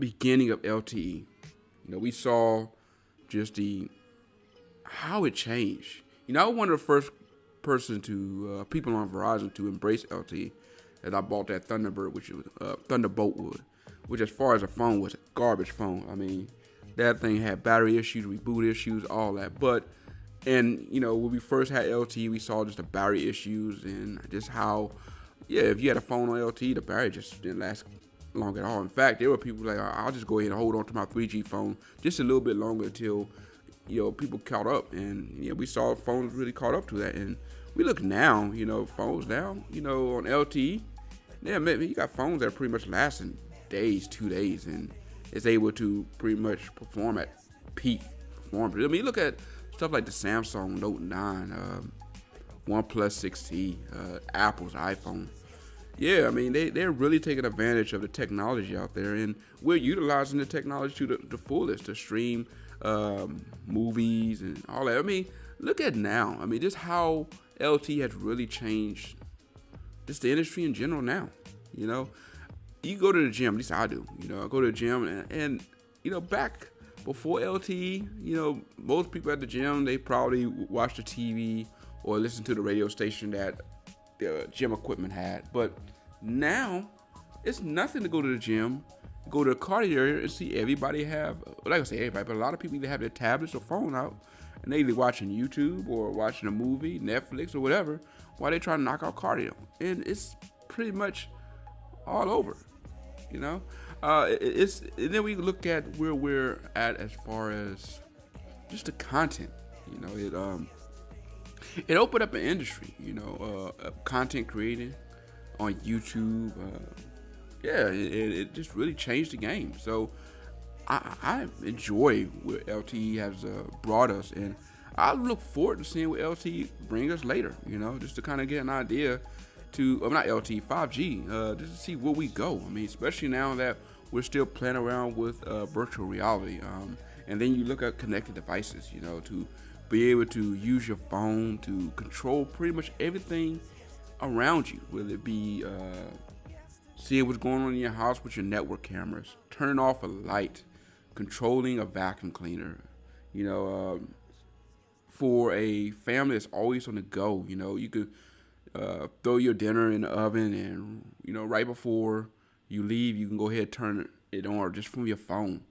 beginning of LTE. We saw just the how it changed. I was one of the first person to people on Verizon to embrace LTE, as I bought that Thunderbird, which was Thunderbolt wood, which as far as a phone was a garbage phone. I mean, that thing had battery issues, reboot issues, all that. But when we first had LTE, we saw just the battery issues and just how, if you had a phone on LTE, the battery just didn't last long at all. In fact, there were people like, I'll just go ahead and hold on to my 3G phone just a little bit longer until people caught up, and we saw phones really caught up to that. And we look now, phones now, on LTE, maybe you got phones that are pretty much lasting days, 2 days, and it's able to pretty much perform at peak performance. I mean, you look at stuff like the Samsung Note 9, OnePlus 6T, Apple's iPhone. Yeah, I mean, they're really taking advantage of the technology out there, and we're utilizing the technology to the fullest to stream movies and all that. I mean, look at now. I mean, just how LTE has really changed just the industry in general now. You go to the gym, at least I do. I go to the gym, and back before LTE, most people at the gym, they probably watch the TV or listen to the radio station that the gym equipment had. But now, it's nothing to go to the gym, go to the cardio area and see everybody have, like I say everybody, but a lot of people either have their tablets or phone out, and they either watching YouTube or watching a movie, Netflix or whatever, while they try to knock out cardio. And it's pretty much all over, and then we look at where we're at as far as just the content. It opened up an industry, content creating on YouTube. It just really changed the game. So I enjoy where LTE has brought us, and I look forward to seeing what LTE bring us later. Just to kind of get an idea not LTE, 5G, just to see where we go. I mean, especially now that we're still playing around with virtual reality, and then you look at connected devices, to be able to use your phone to control pretty much everything around you, whether it be seeing what's going on in your house with your network cameras, turning off a light, controlling a vacuum cleaner, for a family that's always on the go. You could throw your dinner in the oven, and right before you leave, you can go ahead and turn it on just from your phone.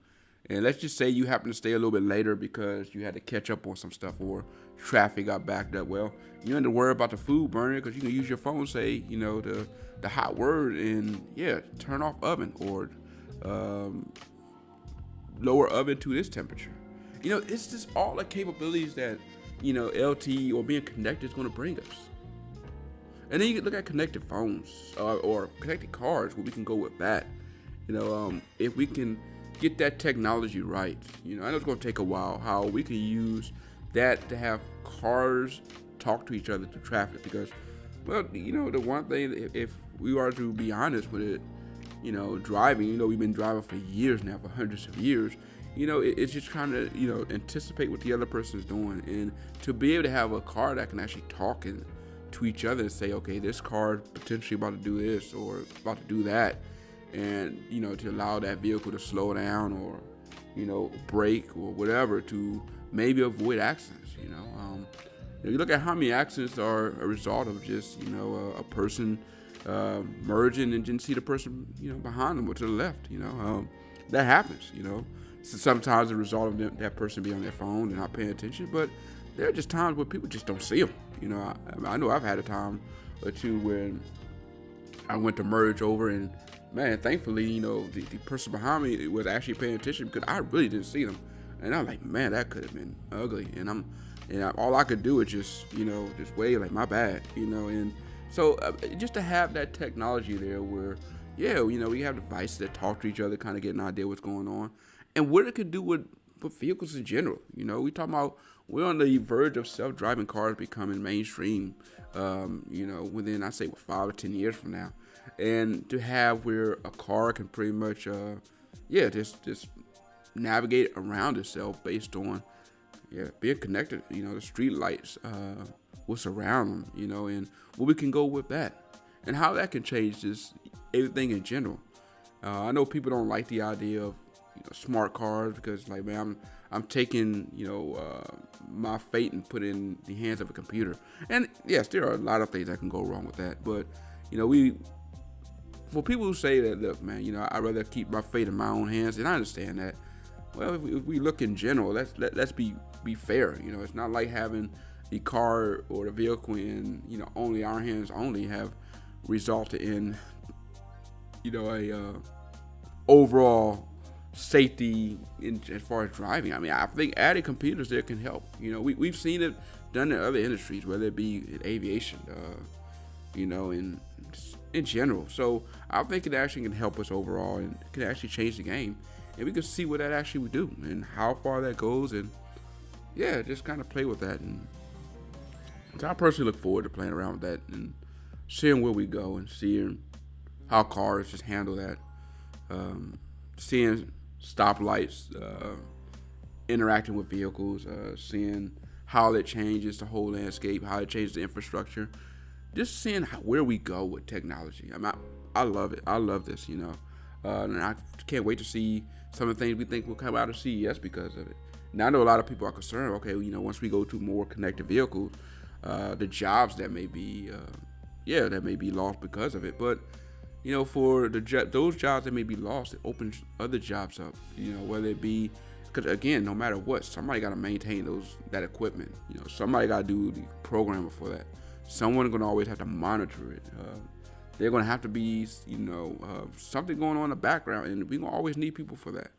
And let's just say you happen to stay a little bit later because you had to catch up on some stuff or traffic got backed up. Well, you don't have to worry about the food burning because you can use your phone, say, the hot word, and turn off oven or lower oven to this temperature. It's just all the capabilities that, LTE or being connected is going to bring us. And then you can look at connected phones or connected cars, where we can go with that. If we can get that technology right, I know it's going to take a while, how we can use that to have cars talk to each other through traffic. Because, well, the one thing, if we are to be honest with it, driving, we've been driving for years now, for hundreds of years, it's just trying to, anticipate what the other person is doing. And to be able to have a car that can actually talk to each other and say, okay, this car is potentially about to do this or about to do that, and to allow that vehicle to slow down or brake or whatever to maybe avoid accidents. You look at how many accidents are a result of just a person merging and didn't see the person behind them or to the left. That happens. So sometimes the result of that person being on their phone and not paying attention, but there are just times where people just don't see them. I know I've had a time or two when I went to merge over, and man, thankfully, the person behind me was actually paying attention because I really didn't see them. And I'm like, man, that could have been ugly. And all I could do is just wave like, my bad, And so just to have that technology there where, we have devices that talk to each other, kind of get an idea what's going on, and what it could do with vehicles in general. We talking about, we're on the verge of self-driving cars becoming mainstream, within, I say, 5 or 10 years from now. And to have where a car can pretty much, just navigate around itself based on, being connected, the street lights, what's around them, and where we can go with that. And how that can change just everything in general. I know people don't like the idea of smart cars because, like, man, I'm taking my fate and put it in the hands of a computer. And yes, there are a lot of things that can go wrong with that. But for people who say that, look, man, I'd rather keep my fate in my own hands, and I understand that. Well, if we look in general, let's be fair. It's not like having the car or the vehicle in only our hands only have resulted in a overall safety as far as driving. I mean, I think adding computers there can help. We've seen it done in other industries, whether it be in aviation, in general. So I think it actually can help us overall and can actually change the game. And we can see what that actually would do and how far that goes. And yeah, just kind of play with that. And so I personally look forward to playing around with that and seeing where we go and seeing how cars just handle that. Seeing stoplights, interacting with vehicles, seeing how it changes the whole landscape, how it changes the infrastructure. Just seeing where we go with technology. I love it. I love this, and I can't wait to see some of the things we think will come out of CES because of it. Now I know a lot of people are concerned. Okay, once we go to more connected vehicles, the jobs that may be, that may be lost because of it. But for those jobs that may be lost, it opens other jobs up. Whether it be, because again, no matter what, somebody got to maintain that equipment. Somebody got to do the programming for that. Someone gonna always have to monitor it. They're gonna have to be, something going on in the background, and we're gonna always need people for that.